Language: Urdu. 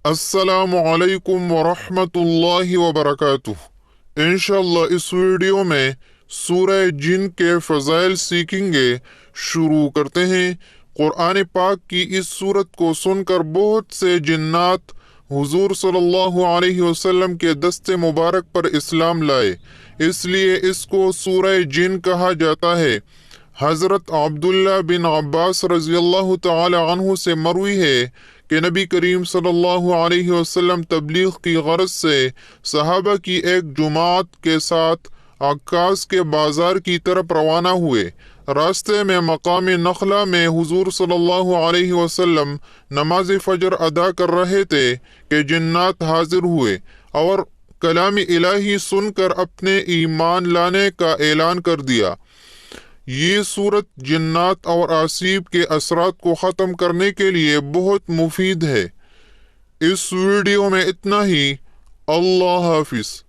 السلام علیکم ورحمۃ اللہ وبرکاتہ۔ انشاءاللہ اس ویڈیو میں سورہ جن کے فضائل سیکھیں گے۔ شروع کرتے ہیں۔ قرآن پاک کی اس صورت کو سن کر بہت سے جنات حضور صلی اللہ علیہ وسلم کے دست مبارک پر اسلام لائے، اس لیے اس کو سورہ جن کہا جاتا ہے۔ حضرت عبداللہ بن عباس رضی اللہ تعالی عنہ سے مروی ہے کہ نبی کریم صلی اللہ علیہ وسلم تبلیغ کی غرض سے صحابہ کی ایک جماعت کے ساتھ عکاظ کے بازار کی طرف روانہ ہوئے۔ راستے میں مقام نخلہ میں حضور صلی اللہ علیہ وسلم نماز فجر ادا کر رہے تھے کہ جنات حاضر ہوئے اور کلام الہی سن کر اپنے ایمان لانے کا اعلان کر دیا۔ یہ صورت جنات اور عصیب کے اثرات کو ختم کرنے کے لیے بہت مفید ہے۔ اس ویڈیو میں اتنا ہی۔ اللہ حافظ۔